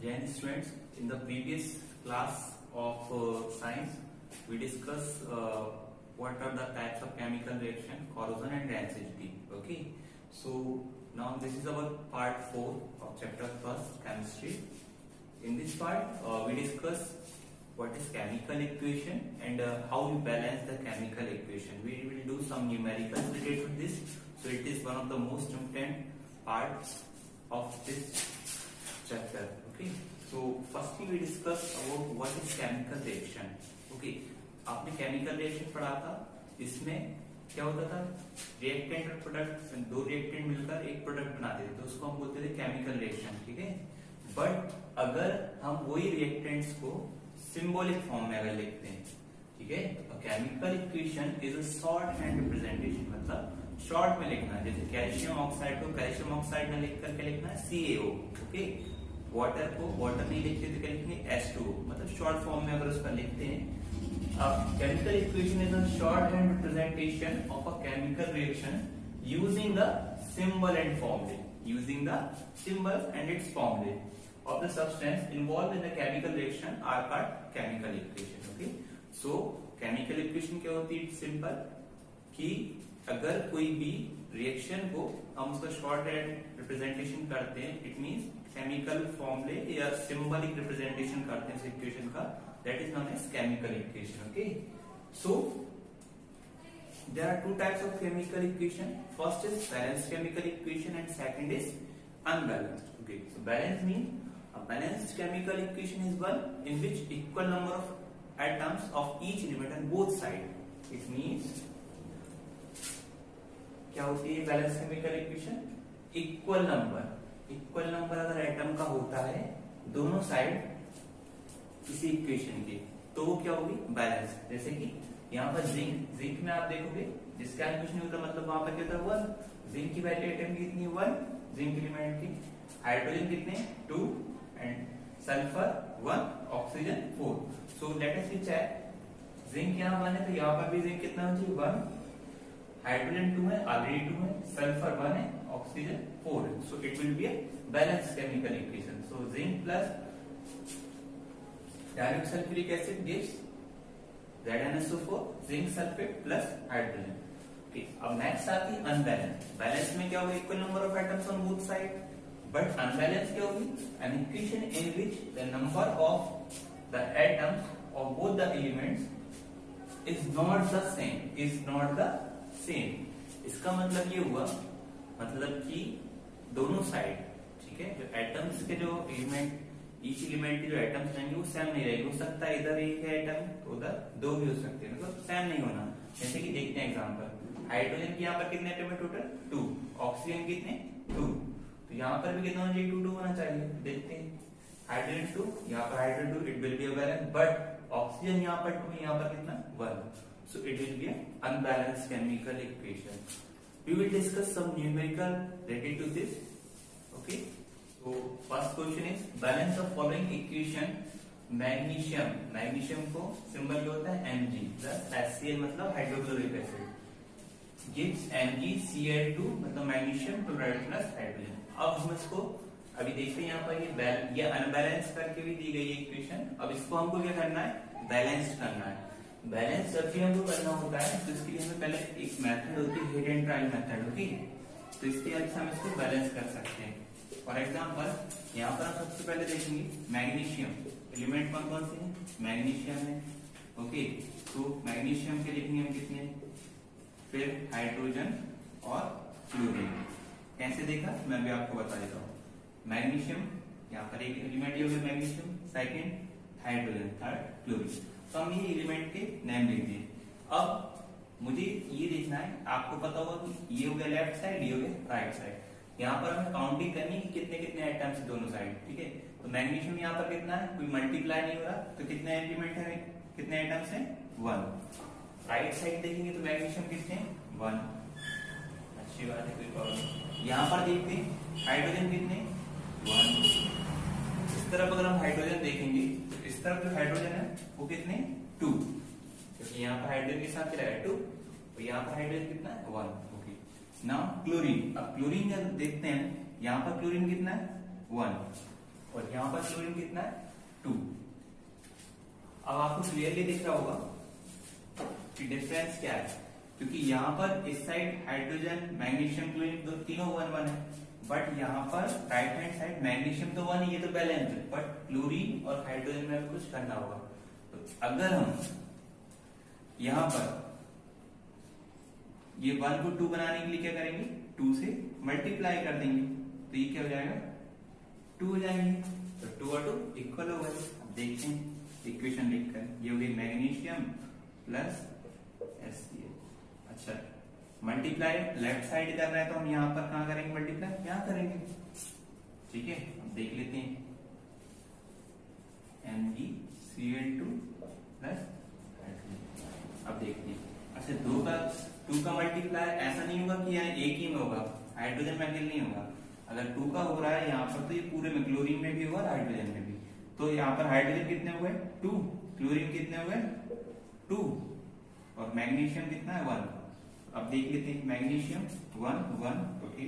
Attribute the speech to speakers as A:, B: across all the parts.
A: Jain students, in the previous class of science, we discussed what are the types of chemical reaction, corrosion and reactivity. Okay, so now this is our part 4 of chapter first, chemistry. In this part, we discuss what is chemical equation and how we balance the chemical equation. We will do some numericals related to this. So it is one of the most important parts of this chapter. Okay, so firstly we discuss about what is chemical reaction. Okay, आपने chemical reaction पढ़ा था, इसमें क्या होता था, reactant और product, दो reactant मिलकर एक प्रोडक्ट बनाते थे, तो उसको हम बोलते थे केमिकल रिएक्शन. ठीक है, बट अगर हम वही रिएक्टेंट्स को सिंबॉलिक फॉर्म में अगर लिखते हैं, ठीक है, chemical equation is a shorthand representation, मतलब शॉर्ट में लिखना है. जैसे कैल्शियम ऑक्साइड को कैल्शियम ऑक्साइड में लिख करके लिखना है CaO. ओके, वाटर को वाटर नहीं लिखते तो क्या लिखेंगे H2O, मतलब शॉर्ट फॉर्म में अगर उसका लिखते हैं. Chemical equation is a shorthand representation of a chemical reaction using the symbol and formulae, using the symbol and its formulae of the substance involved in the chemical reaction are called chemical equation. Okay, so chemical equation क्या होती है? Simple कि अगर कोई भी reaction को हम उसका शॉर्ट हैंड रिप्रेजेंटेशन करते हैं, इट मींस केमिकल फॉर्मूले या सिंबलिक रिप्रेजेंटेशन करते हैं इस इक्वेशन का, that is known as chemical equation. Okay, so there are two types of chemical equation. First is balanced chemical equation and second is unbalanced. Okay, so balanced means a balanced chemical equation is one in which equal number of atoms of each element on both sides. It means क्या होती है balance chemical equation? Equal number अगर atom का होता है दोनों side किसी equation के, तो वो क्या होगी? बैलेंस. जैसे कि यहाँ पर जिंक में आप देखोगे जिसका कुछ नहीं होता, मतलब वहां पर क्या होता है 1. जिंक की वैल्यू एटम की कितनी? 1. जिंक एलिमेंट की. हाइड्रोजन कितने? 2 and sulphur 1, oxygen 4. So let us check. Zinc यहाँ 1 है तो यहाँ पर भी जिंक कितना हो चाहिए? 1. हाइड्रोजन 2 है, ऑलरेडी 2 है, सल्फर 1 है, ऑक्सीजन 4 है. So it will be a balance chemical equation. So zinc plus direct sulphuric acid gives ZnSO4, zinc sulphate plus hydrogen. Okay, अब नेक्स्ट आती है अनबैलेंस. बैलेंस में क्या होगा? Equal number of atoms on both side. But unbalance क्या होगी? An equation in which the number of the atoms of both the elements is not the same. इसका मतलब ये हुआ, मतलब कि दोनों साइड, ठीक है, जो एटम्स के जो एलिमेंट, ईच एलिमेंट के जो एटम्स रहेंगे वो सेम नहीं रहेगी. हो सकता है इधर एक है एटम तो उधर 2 भी हो सकते हैं, मतलब सेम नहीं होना. जैसे कि देखते हैं एग्जांपल, हाइड्रोजन की यहाँ पर कितने एटम है टोटल? 2. ऑक्सीजन कितने? 2. तो यहाँ पर भी कितना होना चाहिए? 2 होना चाहिए. देखते हैं, हाइड्रोजन 2, यहाँ पर hydrogen 2, it will be a balance. But oxygen यहाँ पर 2, यहाँ पर कितना? 1. So it will be an unbalanced chemical equation. We will discuss some numerical related to this. Okay. So first question is balance of following equation. Magnesium को symbol क्या होता है? Mg plus HCl मतलब हाइड्रोक्लोरिक एसिड gives MgCl2 मतलब magnesium chloride plus hydrogen. अब हम इसको अभी देखते हैं, यहाँ पर ये अनबैलेंस करके भी दी गई है इक्वेशन. अब इसको हमको क्या करना है? बैलेंस करना है. बैलेंस जब भी हमको करना होता है तो इसके लिए हमें पहले एक मेथड होती है, hit and trial method. Okay, तो इसके हेल्प से हम इसको बैलेंस कर सकते हैं. फॉर एग्जांपल यहाँ पर हम सबसे पहले देखेंगे मैग्नीशियम. एलिमेंट कौन कौन से हैं? मैग्नीशियम है. ओके, तो मैग्नीशियम के लिखेंगे हम कितने? फिर हाइड्रोजन और क्लोरीन. कैसे देखा मैं भी आपको बता देता हूँ. मैग्नीशियम यहाँ पर एक एलिमेंट हो गया magnesium, second hydrogen, third chlorine. तो हम ये एलिमेंट के नेम लिख दिए. अब मुझे ये देखना है, आपको पता होगा कि ये हो गया लेफ्ट साइड, ये हो गया राइट साइड. यहाँ पर हमें काउंटिंग करनी है कि कितने कितने आइटम्स है दोनों साइड. ठीक है, तो मैग्नीशियम यहाँ पर कितना है? कोई मल्टीप्लाई नहीं हो रहा, तो कितने एलिमेंट है, कितने आइटम्स है? 1. राइट साइड देखेंगे तो मैग्नीशियम कितने? 1. अच्छी बात है, कोई प्रॉब्लम नहीं. यहाँ पर देखते हैं हाइड्रोजन कितने? 1. इस तरफ अगर हम हाइड्रोजन देखेंगे तो इस तरफ जो हाइड्रोजन है वो कितने? 2, क्योंकि यहाँ पर हाइड्रोजन के साथ चला है 2, तो यहाँ पर हाइड्रोजन कितना है? 1. Okay, now chlorine. अब क्लोरीन जब देखते हैं, यहाँ पर क्लोरीन कितना है? 1. और यहाँ पर क्लोरीन कितना है 2। अब आपको क्लियरली दिख रहा होगा कि डिफरेंस क्या है, क्योंकि यहाँ पर इस साइड हाइड्रोजन मैग्नीशियम क्लोरीन तीनों 1 1 है, बट यहाँ पर राइट हैंड साइड मैग्नीशियम तो 1 है, ये तो बैलेंस है, बट क्लोरीन और हाइड्रोजन में कुछ करना होगा। तो अगर हम यहाँ पर ये 1 को 2 बनाने के लिए क्या करेंगे, 2 से मल्टीप्लाई कर देंगे, तो ये क्या हो जाएगा 2 हो जाएंगे, तो 2 और 2 इक्वल हो गए। अब देखते हैं इक्वेशन लिखकर, ये हो गई मैग्नीशियम प्लस HCl। अच्छा, मल्टीप्लाई लेफ्ट साइड करना है तो हम यहाँ पर कहाँ करेंगे मल्टीप्लाई, यहाँ करेंगे, ठीक है। अब देख लेते हैं MgCl2 प्लस हाइड्रोजन। अब देखते हैं, अच्छा 2 का मल्टीप्लाई ऐसा नहीं होगा कि यहाँ एक ही में होगा, हाइड्रोजन में अकेले नहीं होगा। अगर 2 का हो रहा है यहाँ पर तो ये पूरे में क्लोरीन में भी होगा और हाइड्रोजन में भी। तो यहाँ पर हाइड्रोजन कितने हो गए 2, क्लोरीन कितने हो गए 2 और मैग्नीशियम कितना है 1। अब देख लेते हैं मैग्नीशियम 1 1, ओके,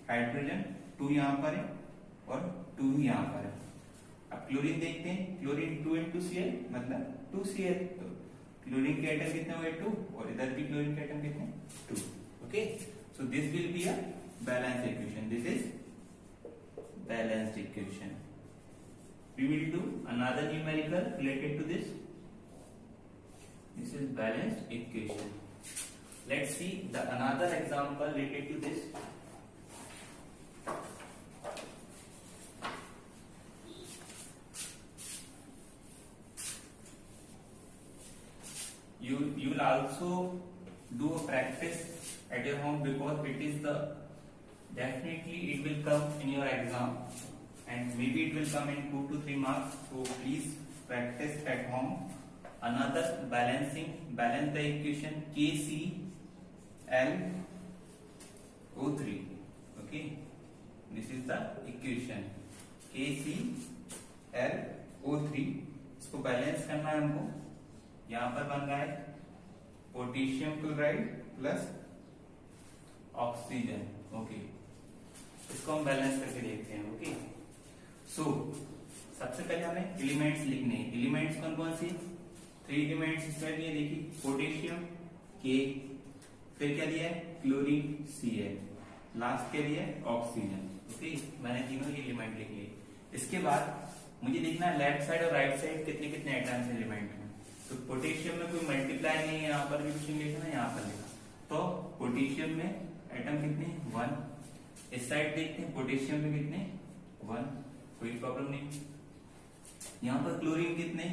A: हाइड्रोजन 2 यहाँ पर है और 2 ही यहाँ पर है। अब क्लोरीन देखते हैं, क्लोरीन 2 into Cl मतलब 2Cl, तो क्लोरीन के एटम कितने हो गए 2 और इधर भी क्लोरीन के एटम कितने 2, okay. So this will be a balance equation, this is balanced equation. We will do another numerical related to this. This is balanced equation. Let's see the another example related to this. You will also do a practice at your home, because it is the definitely it will come in your exam and maybe it will come in 2 to 3 marks. So please practice at home. Another balance the equation KClO3. Okay, this is the equation KClO3। इसको balance करना है हमको। यहाँ पर बन रहा है potassium chloride plus oxygen, okay. इसको हम बैलेंस करके देखते हैं, ओके। सो सबसे पहले हमें एलिमेंट्स लिखने हैं। एलिमेंट्स कौन कौन सी, 3 एलिमेंट्स इसमें दिए, देखिए पोटेशियम K, फिर क्या दिया है क्लोरीन Cl, लास्ट क्या दिया है ऑक्सीजन, ओके। मैंने तीनों ही एलिमेंट लिख लिए। इसके बाद मुझे देखना है लेफ्ट साइड और राइट साइड कितने कितने एटम्स एलिमेंट में। तो पोटेशियम में कोई मल्टीप्लाई नहीं है, यहाँ पर भी कुछ नहीं लिखना, यहाँ पर लिखा। तो पोटेशियम में एटम कितने 1, इस साइड देखते हैं पोटेशियम में कितने 1, कोई प्रॉब्लम नहीं। यहाँ पर क्लोरीन कितने,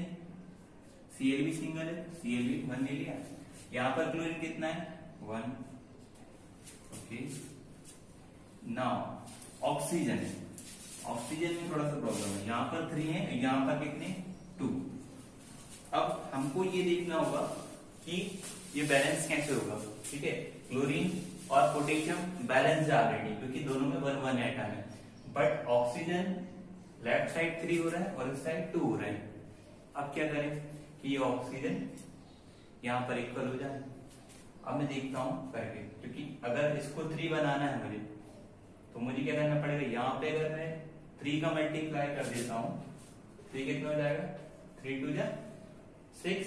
A: Cl भी सिंगल है, Cl भी 1 ले लिया। यहाँ पर क्लोरीन कितना है 1, ओके। नाउ ऑक्सीजन, ऑक्सीजन में थोड़ा सा प्रॉब्लम है, यहाँ पर 3 है, यहाँ पर कितने 2। अब हमको ये देखना होगा कि ये बैलेंस कैसे होगा, ठीक है। क्लोरीन और पोटेशियम बैलेंस है ऑलरेडी, क्योंकि दोनों में 1 1 एटम है, बट ऑक्सीजन लेफ्ट साइड 3 हो रहा है और इस साइड 2 हो रहा है। अब क्या करें कि ये ऑक्सीजन यहाँ पर इक्वल हो जाए। अब मैं देखता हूं करके, क्योंकि अगर इसको 3 बनाना है मुझे, तो मुझे क्या करना पड़ेगा, यहाँ पे अगर मैं 3 का मल्टीप्लाई कर देता हूं तो ये कितना हो जाएगा 3 2 जा 6,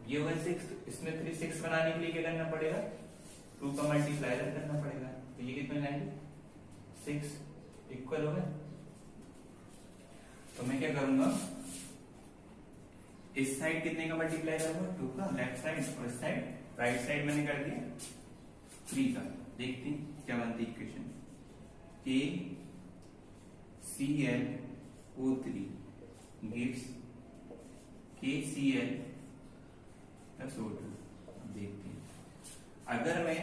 A: ये होगा 6, इसमें 3 6 बनाने के लिए क्या करना पड़ेगा 2 का मल्टीप्लाई करना पड़ेगा, तो ये कितने जाएंगे 6 इक्वल हो गए। तो मैं क्या करूंगा, इस साइड कितने का मल्टीप्लाई करूंगा 2 का लेफ्ट साइड, और इस साइड राइट साइड मैंने कर दिया 3 का। देखते हैं क्या बनती equation, KClO3 gives KCl plus O2। देखते हैं, अगर मैं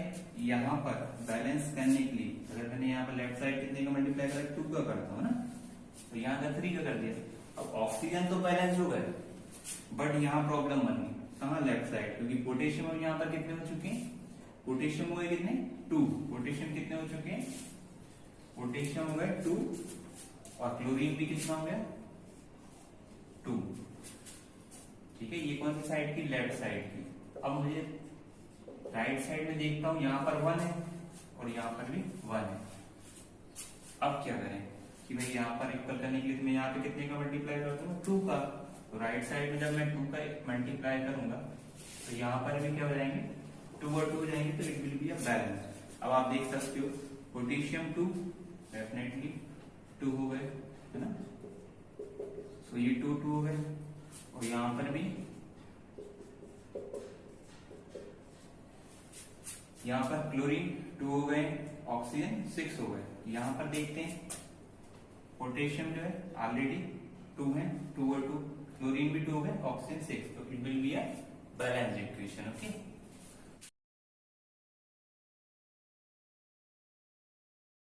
A: यहाँ पर बैलेंस करने के लिए, अगर मैंने यहाँ पर लेफ्ट साइड कितने का मल्टीप्लाई करा 2 का करता हूँ ना, तो यहाँ का 3 का कर दिया। अब ऑक्सीजन तो बैलेंस हो गए, बट यहाँ प्रॉब्लम बन गई, कहाँ लेफ्ट साइड, क्योंकि पोटेशियम यहाँ पर कितने हो चुके हैं, पोटेशियम हो गए कितने 2, पोटेशियम कितने हो चुके हैं, पोटेशियम हो गए 2 और क्लोरीन भी कितना हो गया 2, ठीक है। ये कौन सी साइड की, लेफ्ट साइड की। अब मुझे राइट साइड में देखता हूं, यहाँ पर 1 है और यहाँ पर भी 1 है। अब क्या करें कि भाई यहाँ पर इक्वल करने के लिए मैं यहाँ पे कितने का मल्टीप्लाई करता हूँ 2 का, तो राइट साइड में जब मैं 2 का मल्टीप्लाई करूंगा तो यहाँ पर भी क्या हो जाएंगे 2 और 2 हो जाएंगे, तो it will be a balance. अब आप देख सकते हो पोटेशियम 2 डेफिनेटली 2 हो गए, है ना, तो ये 2 2 हो गए, और यहाँ पर भी यहाँ पर क्लोरीन 2 हो गए, ऑक्सीजन 6 हो गए। यहाँ पर देखते हैं पोटेशियम जो है ऑलरेडी 2 है, 2 और 2, क्लोरीन भी 2 हो गए, ऑक्सीजन 6, तो it will be a balanced equation. Okay.